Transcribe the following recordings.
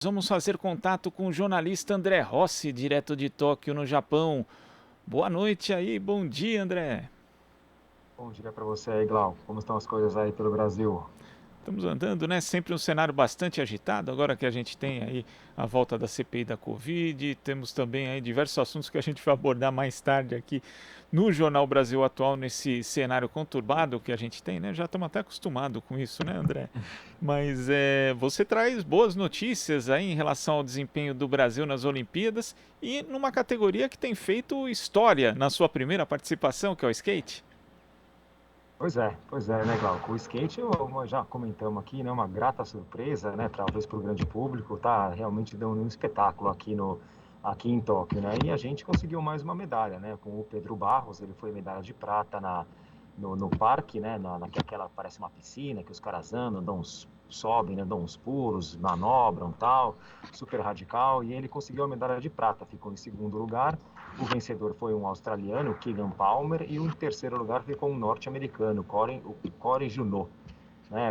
Vamos fazer contato com o jornalista André Rossi, direto de Tóquio, no Japão. Boa noite aí, bom dia, André. Bom dia para você aí, Glauco. Como estão as coisas aí pelo Brasil? Estamos andando, né? Sempre um cenário bastante agitado. Agora que a gente tem aí a volta da CPI da Covid, temos também aí diversos assuntos que a gente vai abordar mais tarde aqui no Jornal Brasil Atual, nesse cenário conturbado que a gente tem, né? Já estamos até acostumados com isso, né, André? Mas você traz boas notícias aí em relação ao desempenho do Brasil nas Olimpíadas e numa categoria que tem feito história na sua primeira participação, que é o skate. Pois é, né, Glauco? O skate, já comentamos aqui, né? Uma grata surpresa, né? Talvez para o grande público, tá realmente dando um espetáculo aqui em Tóquio, né? E a gente conseguiu mais uma medalha, né? Com o Pedro Barros, ele foi medalha de prata no parque, né? Naquela parece uma piscina que os caras andam, sobem, né? Dão uns pulos, manobram, tal, super radical. E ele conseguiu a medalha de prata, ficou em segundo lugar. O vencedor foi um australiano, Keegan Palmer, e o terceiro lugar ficou um norte-americano, o Corey Junot.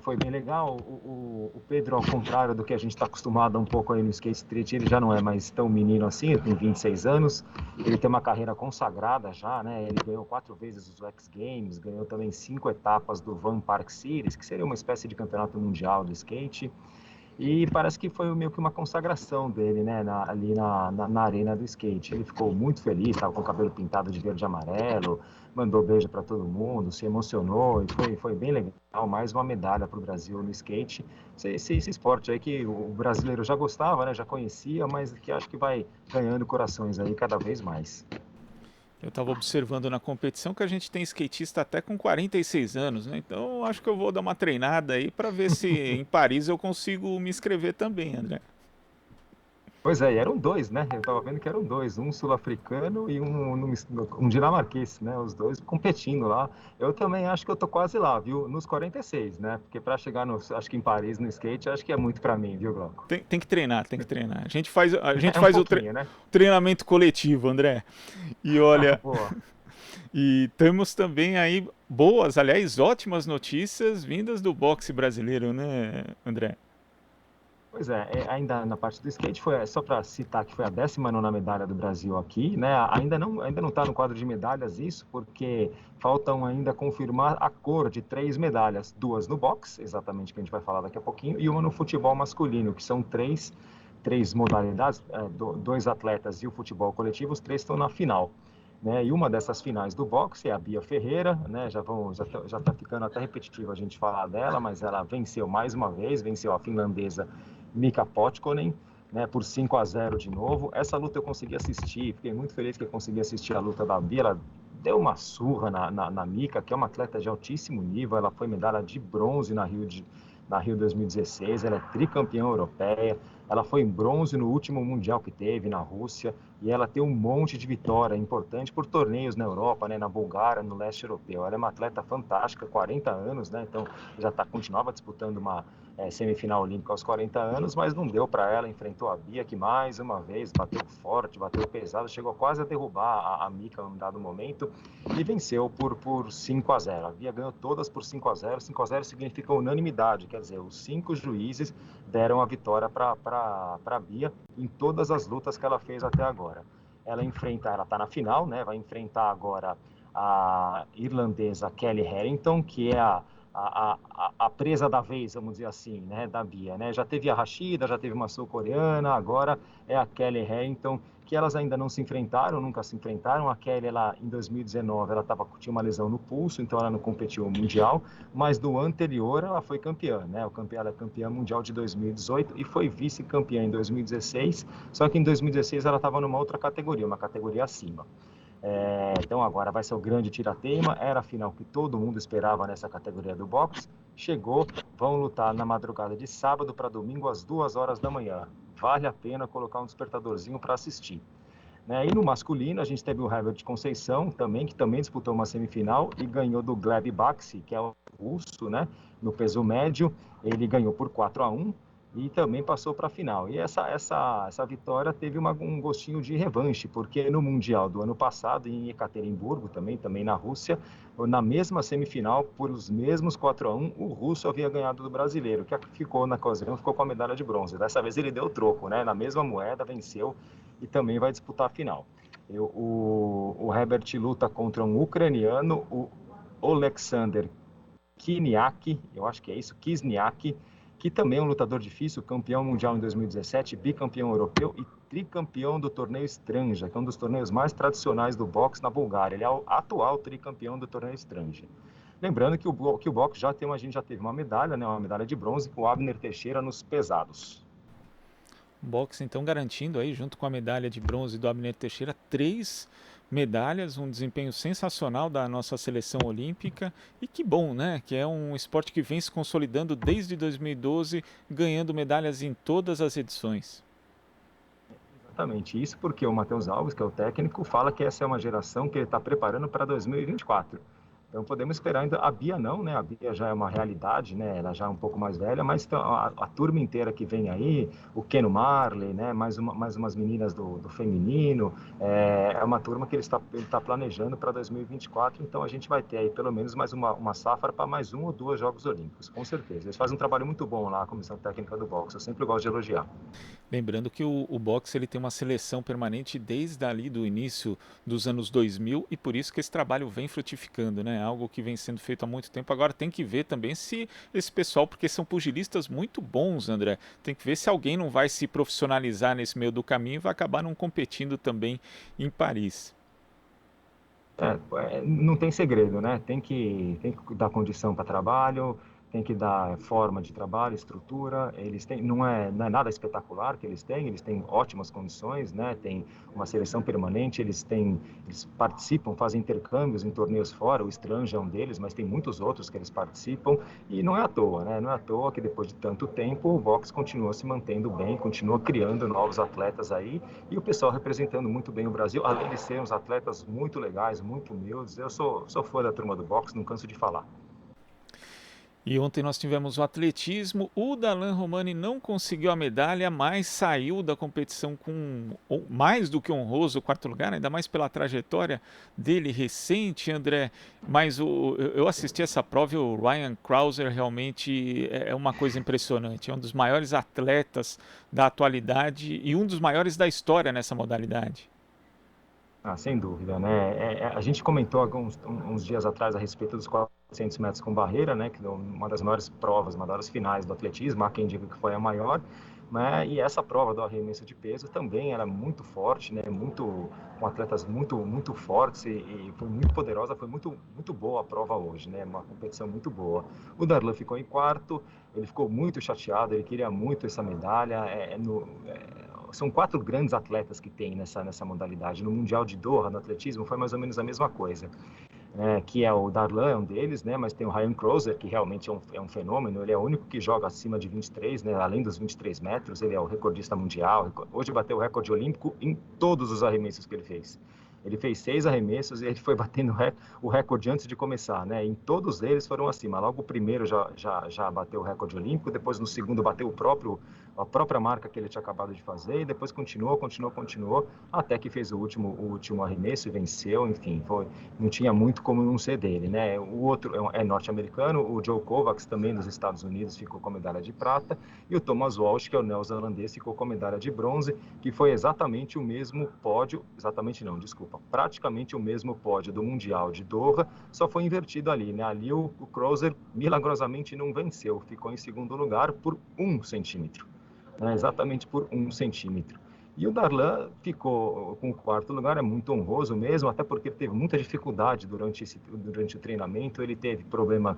Foi bem legal. O Pedro, ao contrário do que a gente está acostumado um pouco aí no skate street, ele já não é mais tão menino assim, ele tem 26 anos, ele tem uma carreira consagrada já, né? Ele ganhou 4 vezes os X Games, ganhou também 5 etapas do Van Park Series, que seria uma espécie de campeonato mundial do skate. E parece que foi meio que uma consagração dele, né, ali na arena do skate. Ele ficou muito feliz, estava com o cabelo pintado de verde e amarelo, mandou beijo para todo mundo, se emocionou e foi bem legal. Mais uma medalha para o Brasil no skate. Esse esporte aí que o brasileiro já gostava, né, já conhecia, mas que acho que vai ganhando corações aí cada vez mais. Eu estava observando na competição que a gente tem skatista até com 46 anos, né? Então acho que eu vou dar uma treinada aí para ver se em Paris eu consigo me inscrever também, André. Pois é, e eram dois, né? Eu estava vendo que eram dois, um sul-africano e um dinamarquês, né? Os dois competindo lá. Eu também acho que eu tô quase lá, viu? Nos 46, né? Porque para chegar acho que em Paris no skate, acho que é muito para mim, viu, Glauco? Tem que treinar, tem que treinar. A gente É um faz o pouquinho, né? treinamento coletivo, André. E olha, Boa. e temos também aí boas, aliás, ótimas notícias vindas do boxe brasileiro, né, André? Pois é, ainda na parte do skate, foi só para citar que foi a 19ª medalha do Brasil aqui, né? Ainda não está no quadro de medalhas isso, porque faltam ainda confirmar a cor de 3 medalhas, duas no boxe, exatamente que a gente vai falar daqui a pouquinho, e uma no futebol masculino, que são três modalidades, dois atletas e o futebol coletivo, os três estão na final. Né? E uma dessas finais do boxe é a Bia Ferreira, né? Já tá ficando até repetitivo a gente falar dela, mas ela venceu mais uma vez, venceu a finlandesa Mika Potkonen, né, por 5-0 de novo. Essa luta eu consegui assistir, fiquei muito feliz que eu consegui assistir a luta da Bia. Ela deu uma surra na Mika, que é uma atleta de altíssimo nível. Ela foi medalha de bronze na Rio 2016, ela é tricampeã europeia, ela foi em bronze no último mundial que teve na Rússia, e ela tem um monte de vitória importante por torneios na Europa, né, na Bulgária, no leste europeu. Ela é uma atleta fantástica, 40 anos, né, então continuava disputando uma semifinal olímpica aos 40 anos, mas não deu para ela, enfrentou a Bia, que mais uma vez bateu forte, bateu pesado, chegou quase a derrubar a Mika em um dado momento e venceu por 5-0. A Bia ganhou todas por 5-0. 5-0 significa unanimidade, quer dizer, os 5 juízes deram a vitória para a Bia em todas as lutas que ela fez até agora. Ela está na final, né? Vai enfrentar agora a irlandesa Kelly Harrington, que é a presa da vez, vamos dizer assim, né, da Bia, né? Já teve a Rashida, já teve uma sul-coreana, agora é a Kelly Harrington, que elas ainda não se enfrentaram, nunca se enfrentaram. A Kelly, ela, em 2019, tinha uma lesão no pulso, então ela não competiu no Mundial, mas do anterior ela foi campeã, né? Ela é campeã mundial de 2018 e foi vice-campeã em 2016, só que em 2016 ela estava numa outra categoria, uma categoria acima. Então agora vai ser o grande tirateima, era a final que todo mundo esperava nessa categoria do boxe, chegou, vão lutar na madrugada de sábado para domingo às 2 horas da manhã, vale a pena colocar um despertadorzinho para assistir. Né? E no masculino a gente teve o Herbert Conceição também, que também disputou uma semifinal e ganhou do Gleb Baxi, que é o russo, né? No peso médio, ele ganhou por 4-1, e também passou para a final. E essa vitória teve um gostinho de revanche, porque no Mundial do ano passado, em Ekaterimburgo, também na Rússia, na mesma semifinal, por os mesmos 4-1, o russo havia ganhado do brasileiro, que ficou na ocasião, ficou com a medalha de bronze. Dessa vez ele deu o troco, né? Na mesma moeda, venceu e também vai disputar a final. O Herbert luta contra um ucraniano, o Oleksandr Kiniak, eu acho que é isso, Kisniak, que também é um lutador difícil, campeão mundial em 2017, bicampeão europeu e tricampeão do torneio Stranja, que é um dos torneios mais tradicionais do boxe na Bulgária. Ele é o atual tricampeão do torneio Stranja. Lembrando que o boxe a gente já teve uma medalha, né, uma medalha de bronze com o Abner Teixeira nos pesados. Boxe então garantindo aí, junto com a medalha de bronze do Abner Teixeira, 3 medalhas, um desempenho sensacional da nossa seleção olímpica. E que bom, né? Que é um esporte que vem se consolidando desde 2012, ganhando medalhas em todas as edições. Exatamente, isso porque o Matheus Alves, que é o técnico, fala que essa é uma geração que ele está preparando para 2024. Então podemos esperar ainda, a Bia não, né? A Bia já é uma realidade, né? Ela já é um pouco mais velha, mas a turma inteira que vem aí, o Keno Marley, né? Mais umas meninas do feminino, é uma turma que ele está planejando para 2024, então a gente vai ter aí pelo menos mais uma safra para mais 1 ou 2 Jogos Olímpicos, com certeza. Eles fazem um trabalho muito bom lá, a comissão técnica do boxe, eu sempre gosto de elogiar. Lembrando que o boxe ele tem uma seleção permanente desde ali do início dos anos 2000 e por isso que esse trabalho vem frutificando, né? Algo que vem sendo feito há muito tempo. Agora tem que ver também se esse pessoal, porque são pugilistas muito bons, André, tem que ver se alguém não vai se profissionalizar nesse meio do caminho e vai acabar não competindo também em Paris. Não tem segredo, né? Tem que dar condição para trabalho, tem que dar forma de trabalho, estrutura. Eles têm, não é nada espetacular que eles têm ótimas condições, né? Tem uma seleção permanente, eles participam, fazem intercâmbios em torneios fora, o Stranja é um deles, mas tem muitos outros que eles participam, e não é à toa, né? Não é à toa que depois de tanto tempo o boxe continua se mantendo bem, continua criando novos atletas aí, e o pessoal representando muito bem o Brasil, além de serem uns atletas muito legais, muito humildes. Eu sou fã da turma do boxe, não canso de falar. E ontem nós tivemos o atletismo. O Darlan Romani não conseguiu a medalha, mas saiu da competição com mais do que honroso 4º lugar, ainda mais pela trajetória dele recente, André. Mas eu assisti essa prova e o Ryan Krauser realmente é uma coisa impressionante. É um dos maiores atletas da atualidade e um dos maiores da história nessa modalidade. Ah, sem dúvida, né? A gente comentou uns dias atrás a respeito dos 400 metros com barreira, né? Que é uma das maiores provas, uma das finais do atletismo. Há quem diga que foi a maior, né? E essa prova do arremesso de peso também era muito forte, né? Com atletas muito fortes e foi muito poderosa. Foi muito boa a prova hoje, né? Uma competição muito boa. O Darlan ficou em quarto. Ele ficou muito chateado. Ele queria muito essa medalha. São 4 grandes atletas que tem nessa modalidade. No Mundial de Doha, no atletismo, foi mais ou menos a mesma coisa. Que é o Darlan, é um deles, né? Mas tem o Ryan Krauser, que realmente é um fenômeno. Ele é o único que joga acima de 23, né? Além dos 23 metros, ele é o recordista mundial. Hoje bateu o recorde olímpico em todos os arremessos que ele fez. Ele fez 6 arremessos e ele foi batendo o recorde antes de começar, né? Em todos eles foram acima. Logo o primeiro já bateu o recorde olímpico, depois no segundo bateu a própria marca que ele tinha acabado de fazer, e depois continuou, até que fez o último arremesso e venceu. Enfim, não tinha muito como não ser dele, né? O outro é norte-americano, o Joe Kovacs, também dos Estados Unidos, ficou com a medalha de prata, e o Thomas Walsh, que é o neozelandês, ficou com a medalha de bronze, que foi exatamente o mesmo pódio, exatamente não, desculpa, praticamente o mesmo pódio do Mundial de Doha, só foi invertido ali, né? Ali o Krauser milagrosamente não venceu, ficou em segundo lugar por 1 centímetro, né? Exatamente por 1 centímetro. E o Darlan ficou com o 4º lugar, é muito honroso mesmo, até porque ele teve muita dificuldade durante o treinamento. Ele teve problema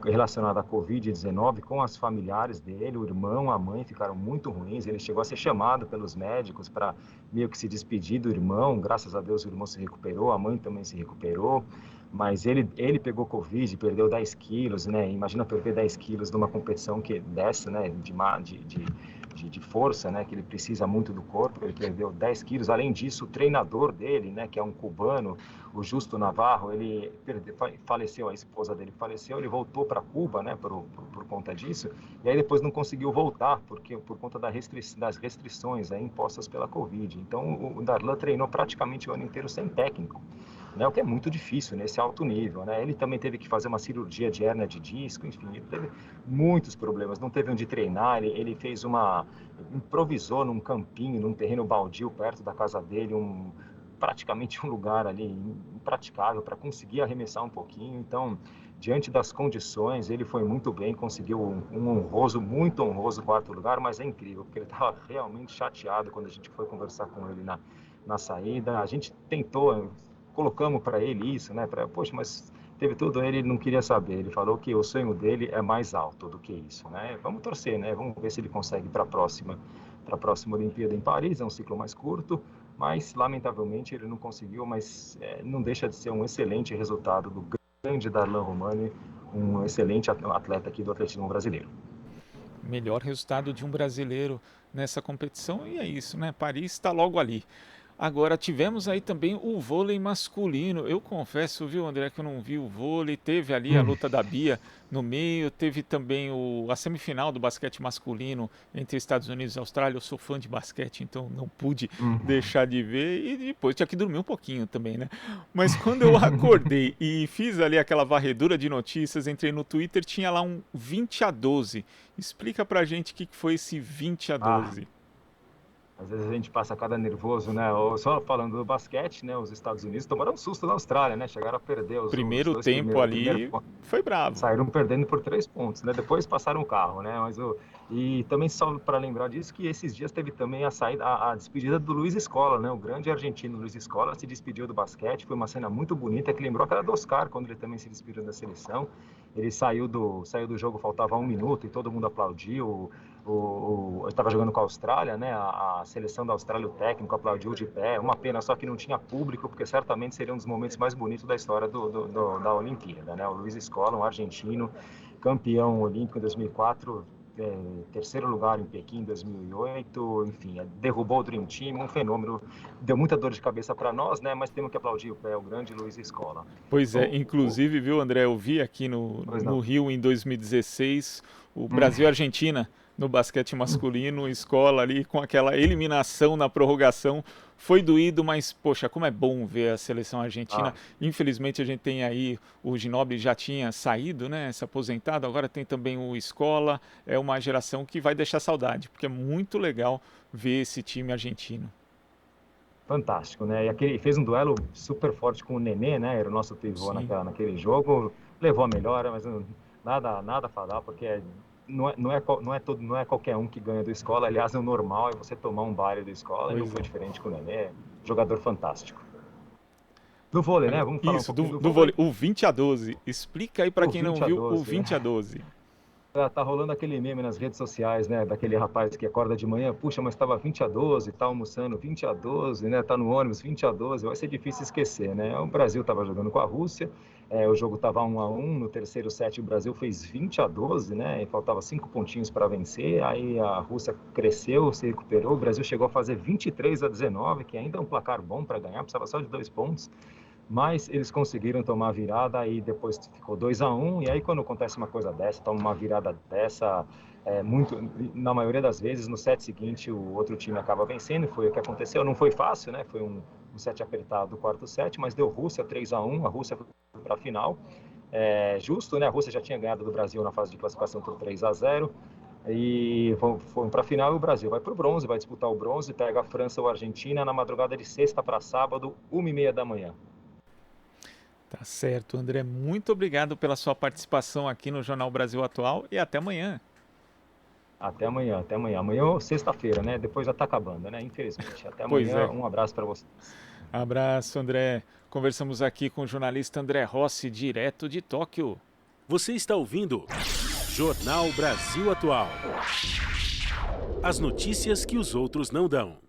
relacionado à Covid-19 com as familiares dele, o irmão, a mãe ficaram muito ruins. Ele chegou a ser chamado pelos médicos para meio que se despedir do irmão. Graças a Deus o irmão se recuperou, a mãe também se recuperou. Mas ele pegou Covid, perdeu 10 quilos, né? Imagina perder 10 quilos numa competição que dessa, né? de força, né, que ele precisa muito do corpo, ele perdeu 10 quilos. Além disso, o treinador dele, né, que é um cubano, o Justo Navarro, ele faleceu, a esposa dele faleceu, ele voltou para Cuba, né, por conta disso, e aí depois não conseguiu voltar, porque por conta das restrições aí, impostas pela Covid. Então, o Darlan treinou praticamente o ano inteiro sem técnico, né, o que é muito difícil nesse alto nível, né? Ele também teve que fazer uma cirurgia de hérnia de disco, enfim, ele teve muitos problemas, não teve onde treinar, ele fez improvisou num campinho, num terreno baldio perto da casa dele, praticamente um lugar ali impraticável para conseguir arremessar um pouquinho. Então, diante das condições, ele foi muito bem, conseguiu muito honroso quarto lugar, mas é incrível, porque ele estava realmente chateado quando a gente foi conversar com ele na saída. A gente colocamos para ele isso, né? Poxa, mas teve tudo, ele não queria saber. Ele falou que o sonho dele é mais alto do que isso, né? Vamos torcer, né? Vamos ver se ele consegue para a próxima Olimpíada em Paris. É um ciclo mais curto, mas lamentavelmente ele não conseguiu. Mas não deixa de ser um excelente resultado do grande Darlan Romani, um excelente atleta aqui do atletismo brasileiro. Melhor resultado de um brasileiro nessa competição, e é isso, né? Paris está logo ali. Agora, tivemos aí também o vôlei masculino. Eu confesso, viu, André, que eu não vi o vôlei. Teve ali a luta da Bia no meio, teve também a semifinal do basquete masculino entre Estados Unidos e Austrália. Eu sou fã de basquete, então não pude deixar de ver. E depois tinha que dormir um pouquinho também, né? Mas quando eu acordei e fiz ali aquela varredura de notícias, entrei no Twitter, tinha lá um 20-12. Explica pra gente o que foi esse 20-12. Às vezes a gente passa cada nervoso, né? Só falando do basquete, né? Os Estados Unidos tomaram um susto na Austrália, né? Chegaram a perder os primeiro dois tempo ali, foi bravo. Saíram perdendo por 3 pontos, né? Depois passaram o carro, né? E também só para lembrar disso, que esses dias teve também a despedida do Luiz Scola, né? O grande argentino Luiz Scola se despediu do basquete. Foi uma cena muito bonita, que lembrou aquela do Oscar, quando ele também se despediu da seleção. Ele saiu do jogo, faltava 1 minuto e todo mundo aplaudiu. Eu estava jogando com a Austrália, né? A seleção da Austrália, o técnico aplaudiu de pé. Uma pena só que não tinha público, porque certamente seria um dos momentos mais bonitos da história da Olimpíada, né? O Luiz Scola, um argentino, campeão olímpico em 2004, terceiro lugar em Pequim em 2008, enfim, derrubou o Dream Team, um fenômeno. Deu muita dor de cabeça para nós, né? Mas temos que aplaudir o pé, o grande Luiz Scola. Pois é, inclusive, viu, André, eu vi aqui no Rio em 2016 o Brasil e Argentina no basquete masculino, escola ali com aquela eliminação na prorrogação. Foi doído, mas, poxa, como é bom ver a seleção argentina. Infelizmente a gente tem aí, o Ginóbili já tinha saído, né, se aposentado, agora tem também o Scola. É uma geração que vai deixar saudade, porque é muito legal ver esse time argentino. Fantástico, né? E fez um duelo super forte com o Nenê, né? Era o nosso pivô naquele jogo. Levou a melhora, mas nada a falar, porque não é qualquer um que ganha do Scola. Aliás, o normal é você tomar um baile do Scola, e não foi diferente com o Nenê. Jogador fantástico. Do vôlei, né? Vamos falar isso, do vôlei. O 20-12. Explica aí para quem não viu o 20-12. Tá rolando aquele meme nas redes sociais, né? Daquele rapaz que acorda de manhã, puxa, mas estava 20-12, tá almoçando 20-12, né? Tá no ônibus 20-12, vai ser difícil esquecer, né? O Brasil estava jogando com a Rússia, o jogo estava 1-1, no terceiro set o Brasil fez 20-12, né? E faltava 5 pontinhos para vencer, aí a Rússia cresceu, se recuperou, o Brasil chegou a fazer 23-19, que ainda é um placar bom para ganhar, precisava só de 2 pontos. Mas eles conseguiram tomar a virada, e depois ficou 2-1, e aí quando acontece uma coisa dessa, toma uma virada dessa, na maioria das vezes, no set seguinte, o outro time acaba vencendo. Foi o que aconteceu. Não foi fácil, né? Foi um set apertado do quarto set, mas deu Rússia 3-1, a Rússia foi para a final. Justo, né? A Rússia já tinha ganhado do Brasil na fase de classificação por 3-0, e foram para a final, e o Brasil vai para o bronze, vai disputar o bronze, pega a França ou a Argentina na madrugada de sexta para sábado, 1h30 da manhã. Tá certo, André. Muito obrigado pela sua participação aqui no Jornal Brasil Atual, e até amanhã. Até amanhã, até amanhã. Amanhã é sexta-feira, né? Depois já tá acabando, né? Infelizmente. Até amanhã, um abraço para vocês. Abraço, André. Conversamos aqui com o jornalista André Rossi, direto de Tóquio. Você está ouvindo Jornal Brasil Atual. As notícias que os outros não dão.